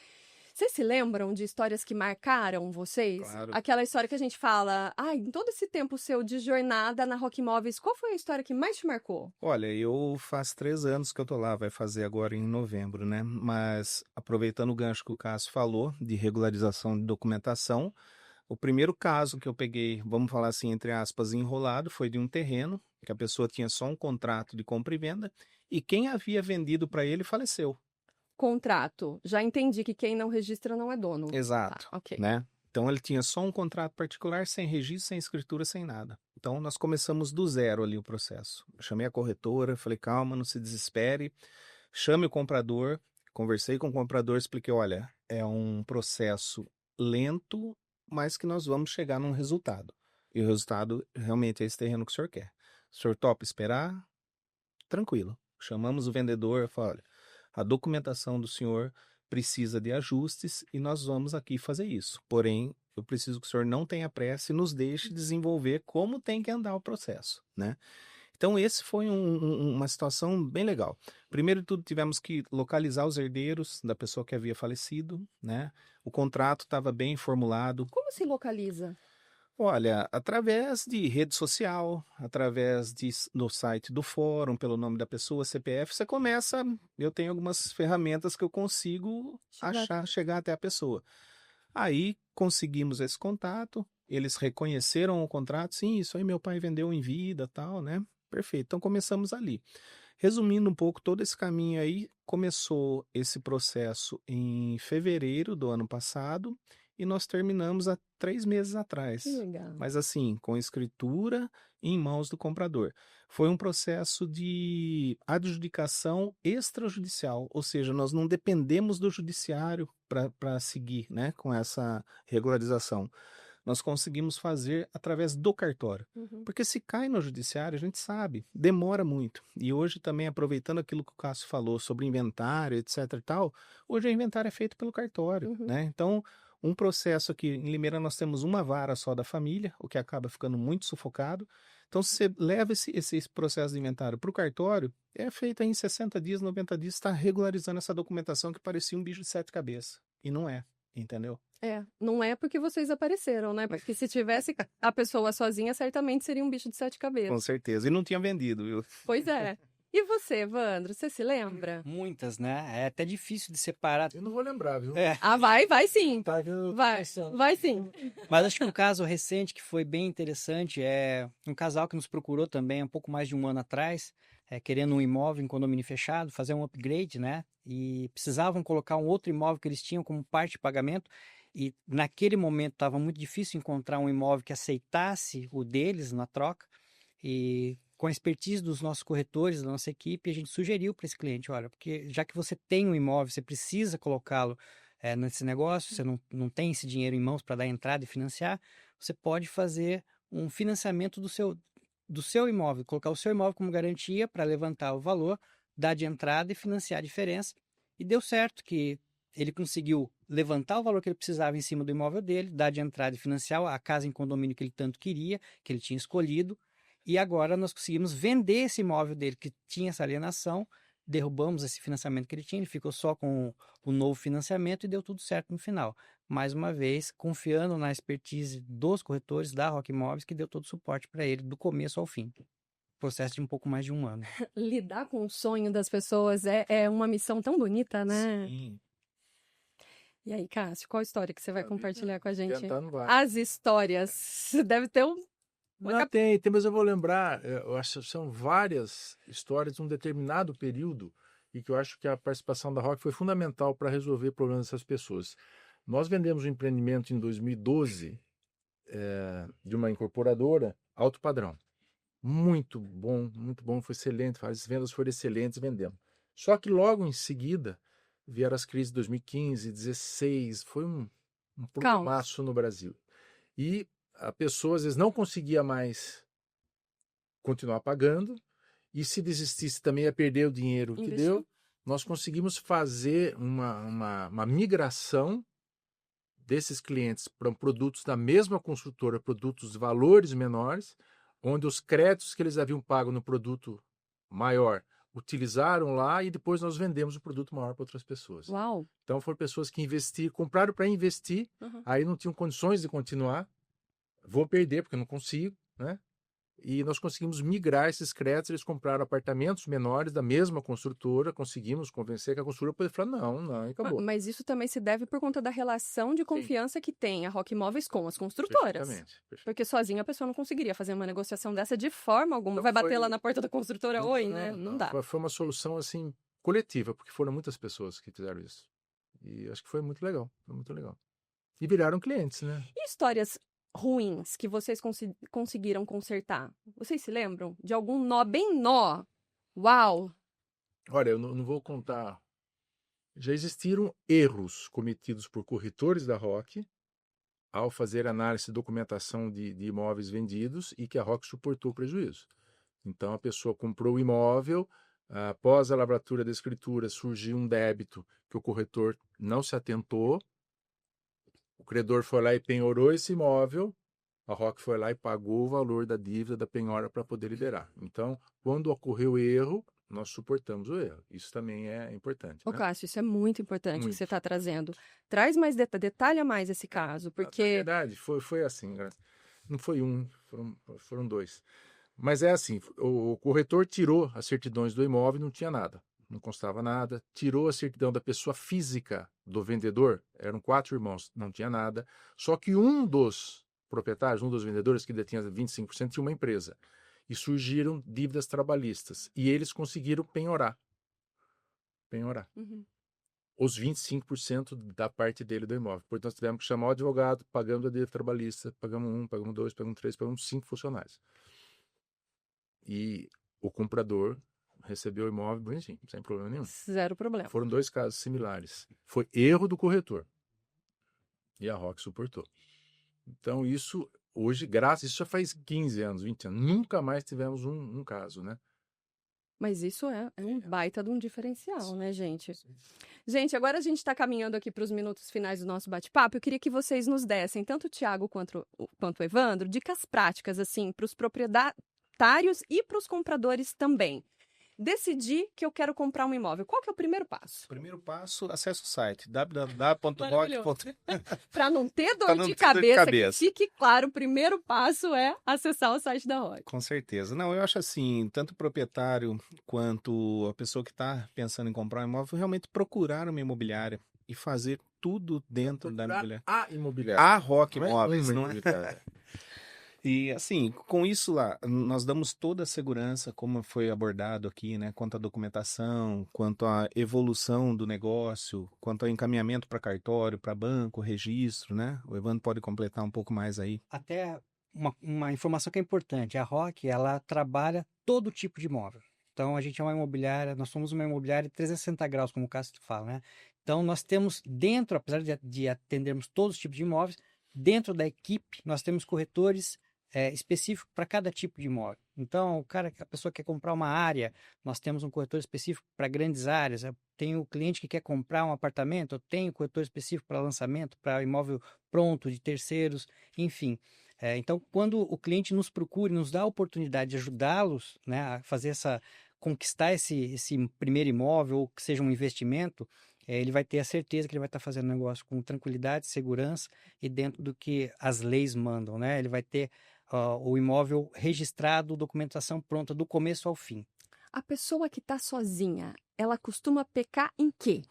Vocês se lembram de histórias que marcaram vocês? Claro. Aquela história que a gente fala, em todo esse tempo seu de jornada na Rock Imóveis, qual foi a história que mais te marcou? Olha, eu faz 3 anos que eu tô lá, vai fazer agora em novembro, né? Mas aproveitando o gancho que o Cássio falou de regularização de documentação, o primeiro caso que eu peguei, vamos falar assim, entre aspas, enrolado, foi de um terreno, que a pessoa tinha só um contrato de compra e venda, e quem havia vendido para ele faleceu. Contrato. Já entendi que quem não registra não é dono. Exato. Tá, ok. Né? Então ele tinha só um contrato particular, sem registro, sem escritura, sem nada. Então nós começamos do zero ali o processo. Eu chamei a corretora, falei, calma, não se desespere, chame o comprador, conversei com o comprador, expliquei, olha, é um processo lento, mas que nós vamos chegar num resultado. E o resultado realmente é esse terreno que o senhor quer. O senhor topa esperar? Tranquilo. Chamamos o vendedor, falei, olha, a documentação do senhor precisa de ajustes e nós vamos aqui fazer isso. Porém, eu preciso que o senhor não tenha pressa e nos deixe desenvolver como tem que andar o processo, né? Então, esse foi uma situação bem legal. Primeiro de tudo, tivemos que localizar os herdeiros da pessoa que havia falecido, né? O contrato estava bem formulado. Como se localiza? Olha, através de rede social, através do site do fórum, pelo nome da pessoa, CPF, você começa. Eu tenho algumas ferramentas que eu consigo chegar até a pessoa. Aí conseguimos esse contato, eles reconheceram o contrato, sim, isso aí meu pai vendeu em vida, tal, né? Perfeito. Então começamos ali. Resumindo um pouco todo esse caminho aí, começou esse processo em fevereiro do ano passado. E nós terminamos há 3 meses atrás. Que legal. Mas assim, com escritura em mãos do comprador. Foi um processo de adjudicação extrajudicial, ou seja, nós não dependemos do judiciário para seguir, né, com essa regularização. Nós conseguimos fazer através do cartório. Porque se cai no judiciário, a gente sabe, demora muito. E hoje também, aproveitando aquilo que o Cássio falou sobre inventário, etc e tal, hoje o inventário é feito pelo cartório, né? Então, um processo aqui, em Limeira nós temos uma vara só da família, o que acaba ficando muito sufocado. Então, se você leva esse processo de inventário para o cartório, é feito aí em 60 dias, 90 dias, está regularizando essa documentação que parecia um bicho de 7 cabeças. E não é. entendeu? Não é porque vocês apareceram, né? Porque se tivesse a pessoa sozinha, certamente seria um bicho de 7 cabeças. Com certeza. E não tinha vendido, viu? Pois é. E você, Evandro, você se lembra? Muitas, né? É até difícil de separar. Eu não vou lembrar, viu? Vai sim. Tá, que eu tô Vai, pensando. vai sim. Mas acho que um caso recente que foi bem interessante é um casal que nos procurou também há um pouco mais de um ano atrás, querendo um imóvel em condomínio fechado, fazer um upgrade, né? E precisavam colocar um outro imóvel que eles tinham como parte de pagamento. E naquele momento estava muito difícil encontrar um imóvel que aceitasse o deles na troca. E com a expertise dos nossos corretores, da nossa equipe, a gente sugeriu para esse cliente, olha, porque já que você tem um imóvel, você precisa colocá-lo nesse negócio, você não tem esse dinheiro em mãos para dar entrada e financiar, você pode fazer um financiamento do seu imóvel, colocar o seu imóvel como garantia para levantar o valor, dar de entrada e financiar a diferença. E deu certo que ele conseguiu levantar o valor que ele precisava em cima do imóvel dele, dar de entrada e financiar a casa em condomínio que ele tanto queria, que ele tinha escolhido. E agora nós conseguimos vender esse imóvel dele que tinha essa alienação, derrubamos esse financiamento que ele tinha, ele ficou só com o novo financiamento e deu tudo certo no final. Mais uma vez, confiando na expertise dos corretores da Rock Imóveis, que deu todo o suporte para ele, do começo ao fim. Processo de um pouco mais de um ano. Lidar com o sonho das pessoas é uma missão tão bonita, né? Sim. E aí, Cássio, qual história que você vai compartilhar com a gente? Tentar não vai. As histórias. Deve ter um... Não, tem, mas eu vou lembrar, eu acho que são várias histórias de um determinado período e que eu acho que a participação da Rock foi fundamental para resolver problemas dessas pessoas. Nós vendemos um empreendimento em 2012 de uma incorporadora alto padrão. Muito bom, foi excelente, as vendas foram excelentes, vendemos. Só que logo em seguida vieram as crises de 2015, 2016, foi um problemaço no Brasil. E a pessoa às vezes não conseguia mais continuar pagando e se desistisse também ia perder o dinheiro que deu. Nós conseguimos fazer uma migração desses clientes para produtos da mesma construtora, produtos de valores menores, onde os créditos que eles haviam pago no produto maior utilizaram lá e depois nós vendemos o produto maior para outras pessoas. Uau! Então foram pessoas que compraram para investir, aí não tinham condições de continuar, vou perder porque eu não consigo, né? E nós conseguimos migrar esses créditos, eles compraram apartamentos menores da mesma construtora, conseguimos convencer que a construtora pode falar, não, e acabou. Mas isso também se deve por conta da relação de confiança que tem a Rock Imóveis com as construtoras. Perfeitamente. Porque sozinha a pessoa não conseguiria fazer uma negociação dessa de forma alguma. Então vai bater lá na porta da construtora, né? Não dá. Foi uma solução, assim, coletiva, porque foram muitas pessoas que fizeram isso. E acho que foi muito legal, E viraram clientes, né? E histórias ruins que vocês conseguiram consertar? Vocês se lembram de algum nó, bem nó? Uau! Olha, eu não vou contar. Já existiram erros cometidos por corretores da Rock ao fazer análise e documentação de imóveis vendidos e que a Rock suportou o prejuízo. Então, a pessoa comprou o imóvel, após a lavratura da escritura surgiu um débito que o corretor não se atentou, o credor foi lá e penhorou esse imóvel, a Rock foi lá e pagou o valor da dívida da penhora para poder liberar. Então, quando ocorreu erro, nós suportamos o erro. Isso também é importante. Ô, né? Cássio, isso é muito importante Muito. que você está trazendo. Traz mais detalha mais esse caso, porque... Na verdade, foi assim, né? Não foi um, foram dois. Mas é assim, o corretor tirou as certidões do imóvel e não tinha nada. Não constava nada. Tirou a certidão da pessoa física do vendedor, eram 4 irmãos, não tinha nada. Só que um dos proprietários, um dos vendedores que detinha 25%, tinha uma empresa. E surgiram dívidas trabalhistas. E eles conseguiram penhorar. Uhum. Os 25% da parte dele do imóvel. Portanto, nós tivemos que chamar o advogado, pagamos a dívida trabalhista, pagamos 1, pagamos 2, pagamos 3, pagamos 5 funcionários. E o comprador recebeu o imóvel bonitinho, sem problema nenhum. Zero problema. Foram 2 casos similares. Foi erro do corretor. E a Rock suportou. Então, isso, hoje, isso já faz 15 anos, 20 anos. Nunca mais tivemos um caso, né? Mas isso é um baita de um diferencial, né, gente? Gente, agora a gente está caminhando aqui para os minutos finais do nosso bate-papo. Eu queria que vocês nos dessem, tanto o Thiago quanto o Evandro, dicas práticas, assim, para os proprietários e para os compradores também. decidi que eu quero comprar um imóvel. Qual que é o primeiro passo? Primeiro passo, acesse o site www.rock. Para não ter Pra dor não de ter dor de cabeça, cabeça. que fique claro, o primeiro passo é acessar o site da Rock. Com certeza. Não, eu acho assim, tanto o proprietário quanto a pessoa que está pensando em comprar um imóvel, realmente procurar uma imobiliária e fazer tudo dentro da imobiliária. A imobiliária. A Rock Não é Imóveis, uma não é? imobiliária. E assim, com isso lá, nós damos toda a segurança, como foi abordado aqui, né? Quanto à documentação, quanto à evolução do negócio, quanto ao encaminhamento para cartório, para banco, registro, né? O Evandro pode completar um pouco mais aí. Até uma informação que é importante, a ROC, ela trabalha todo tipo de imóvel. Então, a gente é uma imobiliária, nós somos uma imobiliária de 360 graus, como o Cássio fala, né? Então, nós temos dentro, apesar de atendermos todos os tipos de imóveis, dentro da equipe, nós temos corretores específicos para cada tipo de imóvel. Então, a pessoa quer comprar uma área, nós temos um corretor específico para grandes áreas. Tem o cliente que quer comprar um apartamento, eu tenho corretor específico para lançamento, para imóvel pronto de terceiros, enfim. Então, quando o cliente nos procura e nos dá a oportunidade de ajudá-los, né, a fazer conquistar esse primeiro imóvel, ou que seja um investimento, ele vai ter a certeza que ele vai estar fazendo negócio com tranquilidade, segurança e dentro do que as leis mandam, né? Ele vai ter o imóvel registrado, documentação pronta do começo ao fim. A pessoa que está sozinha, ela costuma pecar em quê?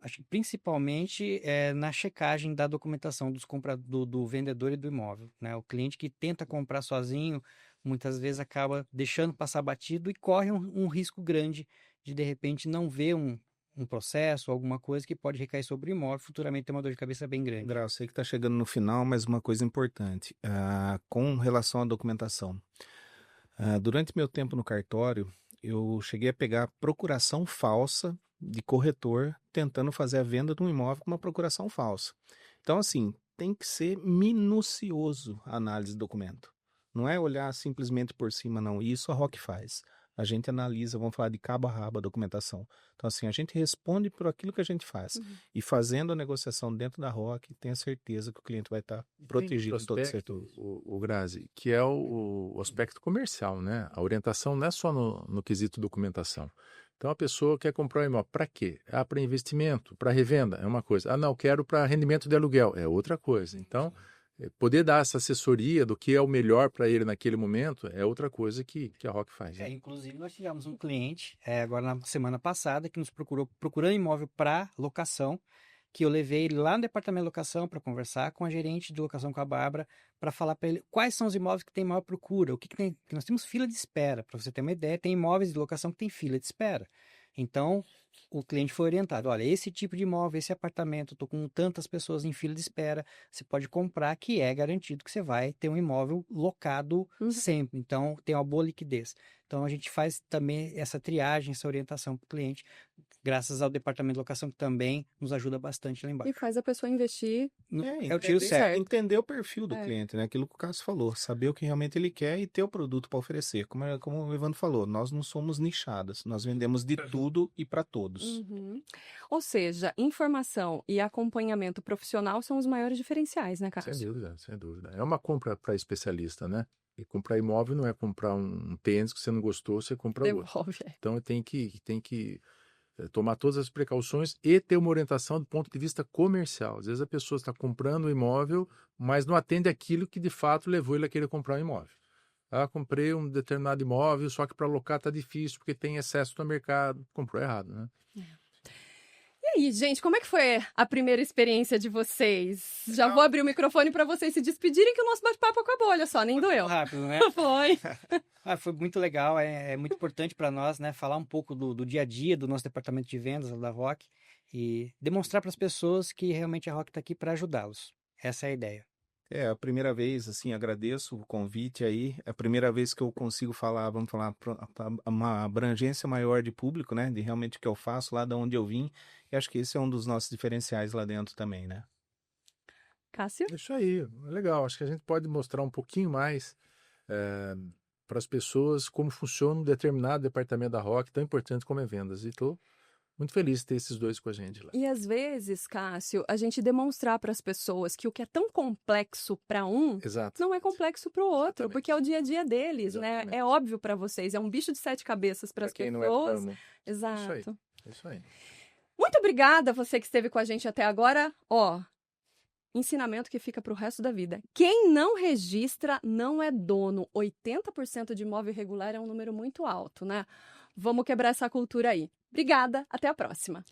Acho que principalmente na checagem da documentação do vendedor e do imóvel, né? O cliente que tenta comprar sozinho, muitas vezes acaba deixando passar batido e corre um risco grande de repente, não ver um processo, alguma coisa que pode recair sobre o imóvel, futuramente ter uma dor de cabeça bem grande. Grau, sei que está chegando no final, mas uma coisa importante, com relação à documentação. Durante meu tempo no cartório, eu cheguei a pegar procuração falsa de corretor tentando fazer a venda de um imóvel com uma procuração falsa. Então, assim, tem que ser minucioso a análise do documento. Não é olhar simplesmente por cima, não. Isso a ROC faz. A gente analisa, vamos falar de cabo a rabo a documentação. Então, assim, a gente responde por aquilo que a gente faz. E fazendo a negociação dentro da ROC, tenha certeza que o cliente vai estar protegido em todo o setor. O Grazi, que é o aspecto comercial, né? A orientação não é só no quesito documentação. Então, a pessoa quer comprar um imóvel. Para quê? Para investimento, para revenda, é uma coisa. Não, quero para rendimento de aluguel, é outra coisa. Então, poder dar essa assessoria do que é o melhor para ele naquele momento é outra coisa que a ROC faz. Né? Inclusive, nós tivemos um cliente, agora na semana passada, que nos procurando imóvel para locação, que eu levei ele lá no departamento de locação para conversar com a gerente de locação, com a Bárbara, para falar para ele quais são os imóveis que têm maior procura, o que tem, que nós temos fila de espera, para você ter uma ideia, tem imóveis de locação que tem fila de espera. Então, o cliente foi orientado, olha, esse tipo de imóvel, esse apartamento, estou com tantas pessoas em fila de espera, você pode comprar, que é garantido que você vai ter um imóvel locado sempre. Então, tem uma boa liquidez. Então, a gente faz também essa triagem, essa orientação para o cliente, graças ao departamento de locação, que também nos ajuda bastante lá embaixo. E faz a pessoa investir. É o tiro certo. Entender o perfil do cliente, né? Aquilo que o Cássio falou, saber o que realmente ele quer e ter o produto para oferecer. Como o Evandro falou, nós não somos nichadas, nós vendemos de tudo e para todos. Ou seja, informação e acompanhamento profissional são os maiores diferenciais, né, Cássio? Sem dúvida, sem dúvida. É uma compra para especialista, né? E comprar imóvel não é comprar um tênis que você não gostou, você compra outro. Devolve. Então tem que tomar todas as precauções e ter uma orientação do ponto de vista comercial. Às vezes a pessoa está comprando um imóvel, mas não atende aquilo que de fato levou ele a querer comprar um imóvel. Comprei um determinado imóvel, só que para alocar está difícil porque tem excesso no mercado. Comprou errado, né? E aí, gente, como é que foi a primeira experiência de vocês? Já vou abrir o microfone para vocês se despedirem, que o nosso bate-papo acabou, olha só, nem doeu. Rápido, né? Foi. Foi muito legal, é muito importante para nós, né, falar um pouco do dia a dia do nosso departamento de vendas da ROC e demonstrar para as pessoas que realmente a ROC está aqui para ajudá-los. Essa é a ideia. É a primeira vez, assim, agradeço o convite aí. É a primeira vez que eu consigo falar, vamos falar, uma abrangência maior de público, né? De realmente o que eu faço, lá de onde eu vim. E acho que esse é um dos nossos diferenciais lá dentro também, né? Cássio? Isso aí, legal. Acho que a gente pode mostrar um pouquinho mais para as pessoas como funciona um determinado departamento da ROC, tão importante como é vendas. E estou muito feliz de ter esses dois com a gente lá. E às vezes, Cássio, a gente demonstrar para as pessoas que o que é tão complexo para um Exato. não é complexo para o outro, Exatamente. porque é o dia a dia deles, Exatamente. né? É óbvio para vocês, é um bicho de 7 cabeças para as Pra quem pessoas. não é Exato. Isso aí. Muito obrigada a você que esteve com a gente até agora. Ó, ensinamento que fica para o resto da vida. Quem não registra não é dono. 80% de imóvel irregular é um número muito alto, né? Vamos quebrar essa cultura aí. Obrigada, até a próxima.